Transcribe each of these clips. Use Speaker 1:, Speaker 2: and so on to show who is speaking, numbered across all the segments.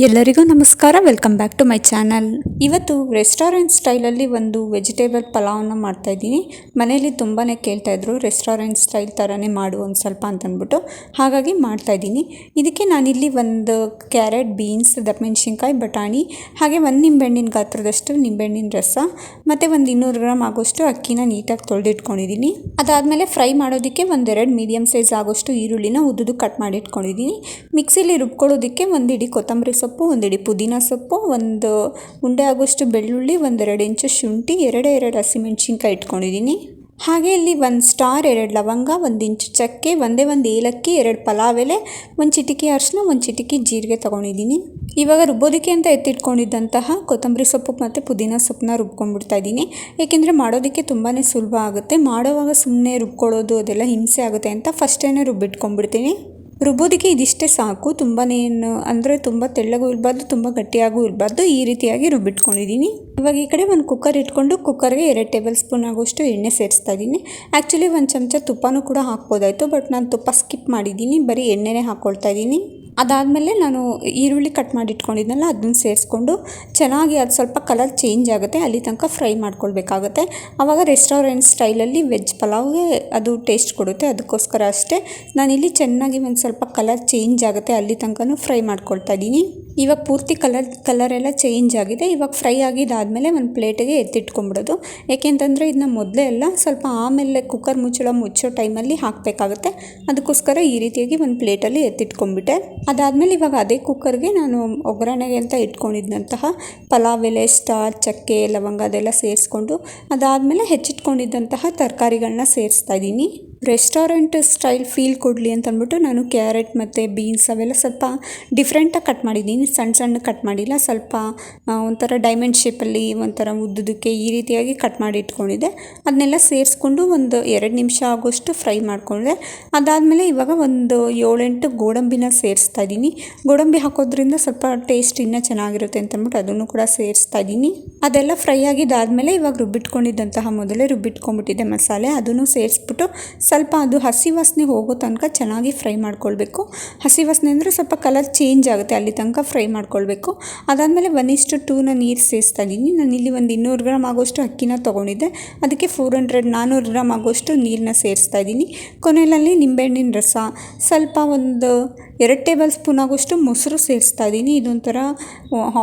Speaker 1: ಎಲ್ಲರಿಗೂ ನಮಸ್ಕಾರ. Welcome back to my channel. ಇವತ್ತು ರೆಸ್ಟೋರೆಂಟ್ ಸ್ಟೈಲಲ್ಲಿ ಒಂದು ವೆಜಿಟೇಬಲ್ ಪಲಾವನ್ನು ಮಾಡ್ತಾಯಿದ್ದೀನಿ. ಮನೇಲಿ ತುಂಬಾ ಕೇಳ್ತಾಯಿದ್ರು ರೆಸ್ಟೋರೆಂಟ್ ಸ್ಟೈಲ್ ಥರನೇ ಮಾಡು ಒಂದು ಸ್ವಲ್ಪ ಅಂತಂದ್ಬಿಟ್ಟು, ಹಾಗಾಗಿ ಮಾಡ್ತಾಯಿದ್ದೀನಿ. ಇದಕ್ಕೆ ನಾನಿಲ್ಲಿ ಒಂದು ಕ್ಯಾರೆಟ್, ಬೀನ್ಸ್, ದಪ್ಪಮೆಣಸಿನ್ಕಾಯಿ, ಬಟಾಣಿ, ಹಾಗೆ ಒಂದು ನಿಂಬೆಹಣ್ಣಿನ ಗಾತ್ರದಷ್ಟು ನಿಂಬೆಹಣ್ಣಿನ ರಸ ಮತ್ತು ಒಂದು 200 ಗ್ರಾಮ್ ಆಗೋಷ್ಟು ಅಕ್ಕಿನ ನೀಟಾಗಿ ತೊಳೆದಿಟ್ಕೊಂಡಿದ್ದೀನಿ. ಅದಾದಮೇಲೆ ಫ್ರೈ ಮಾಡೋದಕ್ಕೆ ಒಂದೆರಡು ಮೀಡಿಯಮ್ ಸೈಜ್ ಆಗೋಷ್ಟು ಈರುಳ್ಳಿನ ಉದ್ದುದು ಕಟ್ ಮಾಡಿ ಇಟ್ಕೊಂಡಿದ್ದೀನಿ. ಮಿಕ್ಸಿಲಿ ರುಬ್ಕೊಳ್ಳೋದಕ್ಕೆ ಒಂದು ಇಡೀ ಕೊತ್ತಂಬರಿ ಸೊಪ್ಪು, ಒಂದು ಇಡೀ ಪುದೀನ ಸೊಪ್ಪು, ಒಂದು ಉಂಡೆ ಆಗೋಷ್ಟು ಬೆಳ್ಳುಳ್ಳಿ, 1-2 ಇಂಚು ಶುಂಠಿ, 2 ಹಸಿಮೆಣ್ಸಿನ್ಕಾಯಿ ಇಟ್ಕೊಂಡಿದ್ದೀನಿ. ಹಾಗೆ ಇಲ್ಲಿ 1 ಸ್ಟಾರ್, 2 ಲವಂಗ, 1 ಇಂಚು ಚಕ್ಕೆ, ಒಂದು ಏಲಕ್ಕಿ, 2 ಪಲಾವ್ ಎಲೆ, 1 ಚಿಟಿಕೆ ಅರಿಶಿನ, 1 ಚಿಟಿಕೆ ಜೀರಿಗೆ ತೊಗೊಂಡಿದ್ದೀನಿ. ಇವಾಗ ರುಬ್ಬೋದಕ್ಕೆ ಅಂತ ಎತ್ತಿಟ್ಕೊಂಡಿದ್ದಂತಹ ಕೊತ್ತಂಬರಿ ಸೊಪ್ಪು ಮತ್ತು ಪುದೀನ ಸೊಪ್ಪನ್ನ ರುಬ್ಕೊಂಡ್ಬಿಡ್ತಾ ಇದ್ದೀನಿ. ಏಕೆಂದರೆ ಮಾಡೋದಕ್ಕೆ ತುಂಬಾ ಸುಲಭ ಆಗುತ್ತೆ. ಮಾಡೋವಾಗ ಸುಮ್ಮನೆ ರುಬ್ಕೊಳ್ಳೋದು ಅದೆಲ್ಲ ಹಿಂಸೆ ಆಗುತ್ತೆ ಅಂತ ಫಸ್ಟೇ ರುಬ್ಬಿಟ್ಕೊಂಡ್ಬಿಡ್ತೀನಿ. ರುಬ್ಬೋದಕ್ಕೆ ಇದಿಷ್ಟೇ ಸಾಕು. ತುಂಬಾ ಅಂದರೆ ತುಂಬ ತೆಳ್ಳಗೂ ಇರಬಾರ್ದು, ತುಂಬ ಗಟ್ಟಿಯಾಗೂ ಇರಬಾರ್ದು. ಈ ರೀತಿಯಾಗಿ ರುಬ್ಬಿಟ್ಕೊಂಡಿದ್ದೀನಿ. ಇವಾಗ ಈ ಕಡೆ ಒಂದು ಕುಕ್ಕರ್ ಇಟ್ಕೊಂಡು ಕುಕ್ಕರ್ಗೆ 2 ಟೇಬಲ್ ಸ್ಪೂನ್ ಆಗೋಷ್ಟು ಎಣ್ಣೆ ಸೇರಿಸ್ತಾ ಇದ್ದೀನಿ. ಆ್ಯಕ್ಚುಲಿ 1 ಚಮಚ ತುಪ್ಪನೂ ಕೂಡ ಹಾಕ್ಬೋದಾಯಿತು, ಬಟ್ ನಾನು ತುಪ್ಪ ಸ್ಕಿಪ್ ಮಾಡಿದ್ದೀನಿ. ಬರೀ ಎಣ್ಣೆನೇ ಹಾಕ್ಕೊಳ್ತಾ ಇದ್ದೀನಿ. ಅದಾದಮೇಲೆ ನಾನು ಈರುಳ್ಳಿ ಕಟ್ ಮಾಡಿ ಇಟ್ಕೊಂಡಿದ್ನಲ್ಲ ಅದನ್ನು ಸೇರಿಸ್ಕೊಂಡು ಚೆನ್ನಾಗಿ ಅದು ಸ್ವಲ್ಪ ಕಲರ್ ಚೇಂಜ್ ಆಗುತ್ತೆ ಅಲ್ಲಿ ತನಕ ಫ್ರೈ ಮಾಡ್ಕೊಳ್ಬೇಕಾಗುತ್ತೆ. ಆವಾಗ ರೆಸ್ಟೋರೆಂಟ್ ಸ್ಟೈಲಲ್ಲಿ ವೆಜ್ ಪಲಾವ್ಗೆ ಅದು ಟೇಸ್ಟ್ ಕೊಡುತ್ತೆ. ಅದಕ್ಕೋಸ್ಕರ ಅಷ್ಟೇ ನಾನಿಲ್ಲಿ ಚೆನ್ನಾಗಿ ಒಂದು ಸ್ವಲ್ಪ ಕಲರ್ ಚೇಂಜ್ ಆಗುತ್ತೆ ಅಲ್ಲಿ ತನಕ ಫ್ರೈ ಮಾಡ್ಕೊಳ್ತಾ ಇದ್ದೀನಿ. ಇವಾಗ ಪೂರ್ತಿ ಕಲರ್ ಎಲ್ಲ ಚೇಂಜ್ ಆಗಿದೆ. ಇವಾಗ ಫ್ರೈ ಆಗಿದ್ದಾದಮೇಲೆ ಒಂದು ಪ್ಲೇಟಿಗೆ ಎತ್ತಿಟ್ಕೊಂಡ್ಬಿಡೋದು. ಏಕೆಂತಂದರೆ ಇದನ್ನ ಮೊದಲೇ ಎಲ್ಲ ಸ್ವಲ್ಪ ಆಮೇಲೆ ಕುಕ್ಕರ್ ಮುಚ್ಚೋ ಟೈಮಲ್ಲಿ ಹಾಕಬೇಕಾಗುತ್ತೆ. ಅದಕ್ಕೋಸ್ಕರ ಈ ರೀತಿಯಾಗಿ ಒಂದು ಪ್ಲೇಟಲ್ಲಿ ಎತ್ತಿಟ್ಕೊಂಡ್ಬಿಟ್ಟೆ. ಅದಾದಮೇಲೆ ಇವಾಗ ಅದೇ ಕುಕ್ಕರ್ಗೆ ನಾನು ಒಗ್ಗರಣೆಗೆ ಅಂತ ಇಟ್ಕೊಂಡಿದ್ದಂತಹ ಪಲಾವ್ ಎಲೆ, ಸ್ಟಾರ್, ಚಕ್ಕೆ, ಲವಂಗ ಅದೆಲ್ಲ ಸೇರಿಸ್ಕೊಂಡು ಅದಾದಮೇಲೆ ಹೆಚ್ಚಿಟ್ಕೊಂಡಿದ್ದಂತಹ ತರಕಾರಿಗಳನ್ನ ಸೇರಿಸ್ತಾ ಇದ್ದೀನಿ. ರೆಸ್ಟೋರೆಂಟ್ ಸ್ಟೈಲ್ ಫೀಲ್ ಕೊಡಲಿ ಅಂತಂದ್ಬಿಟ್ಟು ನಾನು ಕ್ಯಾರೆಟ್ ಮತ್ತು ಬೀನ್ಸ್ ಅವೆಲ್ಲ ಸ್ವಲ್ಪ ಡಿಫ್ರೆಂಟಾಗಿ ಕಟ್ ಮಾಡಿದ್ದೀನಿ. ಸಣ್ಣ ಕಟ್ ಮಾಡಿಲ್ಲ, ಸ್ವಲ್ಪ ಒಂಥರ ಡೈಮಂಡ್ ಶೇಪಲ್ಲಿ ಒಂಥರ ಉದ್ದುದಕ್ಕೆ ಈ ರೀತಿಯಾಗಿ ಕಟ್ ಮಾಡಿ ಇಟ್ಕೊಂಡಿದ್ದೆ. ಅದನ್ನೆಲ್ಲ ಸೇರಿಸ್ಕೊಂಡು ಒಂದು 2 ನಿಮಿಷ ಆಗೋಷ್ಟು ಫ್ರೈ ಮಾಡಿಕೊಂಡೆ. ಅದಾದಮೇಲೆ ಇವಾಗ ಒಂದು 7-8 ಗೋಡಂಬಿನ ಸೇರಿಸ್ತಾ ಇದ್ದೀನಿ. ಗೋಡಂಬಿ ಹಾಕೋದ್ರಿಂದ ಸ್ವಲ್ಪ ಟೇಸ್ಟ್ ಇನ್ನೂ ಚೆನ್ನಾಗಿರುತ್ತೆ ಅಂತಂದ್ಬಿಟ್ಟು ಅದನ್ನು ಕೂಡ ಸೇರಿಸ್ತಾ ಇದ್ದೀನಿ. ಅದೆಲ್ಲ ಫ್ರೈ ಆಗಿದ್ದಾದಮೇಲೆ ಇವಾಗ ಮೊದಲೇ ರುಬ್ಬಿಟ್ಕೊಂಡ್ಬಿಟ್ಟಿದ್ದೆ ಮಸಾಲೆ, ಅದನ್ನು ಸೇರಿಸ್ಬಿಟ್ಟು ಸ್ವಲ್ಪ ಅದು ಹಸಿ ವಾಸನೆ ಹೋಗೋ ತನಕ ಚೆನ್ನಾಗಿ ಫ್ರೈ ಮಾಡ್ಕೊಳ್ಬೇಕು. ಹಸಿ ವಾಸನೆ ಅಂದರೆ ಸ್ವಲ್ಪ ಕಲರ್ ಚೇಂಜ್ ಆಗುತ್ತೆ ಅಲ್ಲಿ ತನಕ ಫ್ರೈ ಮಾಡ್ಕೊಳ್ಬೇಕು. ಅದಾದಮೇಲೆ 1:2 ನೀರು ಸೇರಿಸ್ತಾ ಇದ್ದೀನಿ. ನಾನಿಲ್ಲಿ ಒಂದು 200 ಗ್ರಾಮ್ ಆಗೋಷ್ಟು ಅಕ್ಕಿನ ತೊಗೊಂಡಿದ್ದೆ. ಅದಕ್ಕೆ 400 ಗ್ರಾಮ್ ಆಗೋಷ್ಟು ನೀರನ್ನ ಸೇರಿಸ್ತಾ ಇದ್ದೀನಿ. ಕೊನೆಯಲ್ಲಿ ನಿಂಬೆಹಣ್ಣಿನ ರಸ, ಸ್ವಲ್ಪ ಒಂದು 2 ಟೇಬಲ್ ಸ್ಪೂನ್ ಆಗೋಷ್ಟು ಮೊಸರು ಸೇರಿಸ್ತಾ ಇದ್ದೀನಿ. ಇದೊಂಥರ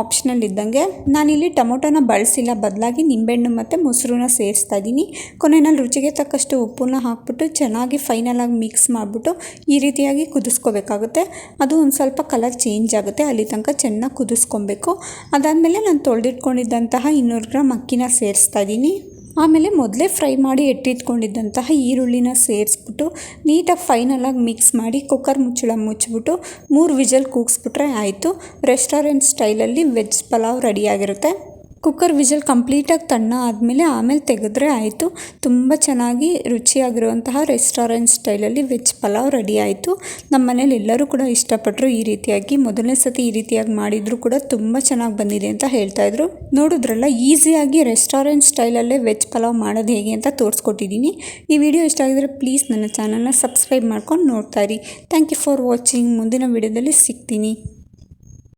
Speaker 1: ಆಪ್ಷನಲ್ ಇದ್ದಂಗೆ. ನಾನಿಲ್ಲಿ ಟೊಮೊಟೊನ ಬಳಸಿಲ್ಲ, ಬದಲಾಗಿ ನಿಂಬೆಹಣ್ಣು ಮತ್ತು ಮೊಸರನ್ನ ಸೇರಿಸ್ತಾ ಇದ್ದೀನಿ. ಕೊನೆಯಲ್ಲಿ ರುಚಿಗೆ ತಕ್ಕಷ್ಟು ಉಪ್ಪನ್ನ ಹಾಕ್ಬಿಟ್ಟು ಚೆನ್ನಾಗಿ ಫೈನಲಾಗಿ ಮಿಕ್ಸ್ ಮಾಡಿಬಿಟ್ಟು ಈ ರೀತಿಯಾಗಿ ಕುದಿಸ್ಕೋಬೇಕಾಗುತ್ತೆ. ಅದು ಒಂದು ಸ್ವಲ್ಪ ಕಲರ್ ಚೇಂಜ್ ಆಗುತ್ತೆ ಅಲ್ಲಿ ತನಕ ಚೆನ್ನಾಗಿ ಕುದಿಸ್ಕೊಬೇಕು. ಅದಾದಮೇಲೆ ನಾನು ತೊಳೆದಿಟ್ಕೊಂಡಿದ್ದಂತಹ 200 ಗ್ರಾಮ್ ಅಕ್ಕಿನ ಸೇರಿಸ್ತಾ ಇದ್ದೀನಿ. ಆಮೇಲೆ ಮೊದಲೇ ಫ್ರೈ ಮಾಡಿ ಎಟ್ಟಿಟ್ಕೊಂಡಿದ್ದಂತಹ ಈರುಳ್ಳಿನ ಸೇರಿಸ್ಬಿಟ್ಟು ನೀಟಾಗಿ ಫೈನಲಾಗಿ ಮಿಕ್ಸ್ ಮಾಡಿ ಕುಕ್ಕರ್ ಮುಚ್ಚಿಬಿಟ್ಟು 3 ವಿಜಲ್ ಕೂಗಿಸ್ಬಿಟ್ರೆ ಆಯಿತು. ರೆಸ್ಟೋರೆಂಟ್ ಸ್ಟೈಲಲ್ಲಿ ವೆಜ್ ಪಲಾವ್ ರೆಡಿಯಾಗಿರುತ್ತೆ. ಕುಕ್ಕರ್ ವಿಜಲ್ ಕಂಪ್ಲೀಟಾಗಿ ತಣ್ಣ ಆಮೇಲೆ ತೆಗೆದ್ರೆ ಆಯಿತು. ತುಂಬ ಚೆನ್ನಾಗಿ ರುಚಿಯಾಗಿರುವಂತಹ ರೆಸ್ಟೋರೆಂಟ್ ಸ್ಟೈಲಲ್ಲಿ ವೆಜ್ ಪಲಾವ್ ರೆಡಿ ಆಯಿತು. ನಮ್ಮ ಮನೇಲಿ ಎಲ್ಲರೂ ಕೂಡ ಇಷ್ಟಪಟ್ಟರು. ಈ ರೀತಿಯಾಗಿ ಮೊದಲನೇ ಸತಿ ಈ ರೀತಿಯಾಗಿ ಮಾಡಿದರೂ ಕೂಡ ತುಂಬ ಚೆನ್ನಾಗಿ ಬಂದಿದೆ ಅಂತ ಹೇಳ್ತಾಯಿದ್ರು. ನೋಡಿದ್ರಲ್ಲ, ಈಸಿಯಾಗಿ ರೆಸ್ಟೋರೆಂಟ್ ಸ್ಟೈಲಲ್ಲೇ ವೆಜ್ ಪಲಾವ್ ಮಾಡೋದು ಹೇಗೆ ಅಂತ ತೋರಿಸ್ಕೊಟ್ಟಿದ್ದೀನಿ. ಈ ವಿಡಿಯೋ ಇಷ್ಟ ಆಗಿದ್ರೆ ಪ್ಲೀಸ್ ನನ್ನ ಚಾನಲ್ನ ಸಬ್ಸ್ಕ್ರೈಬ್ ಮಾಡ್ಕೊಂಡು ನೋಡ್ತಾ ಇರಿ. Thank you for watching. ಮುಂದಿನ ವಿಡಿಯೋದಲ್ಲಿ ಸಿಗ್ತೀನಿ.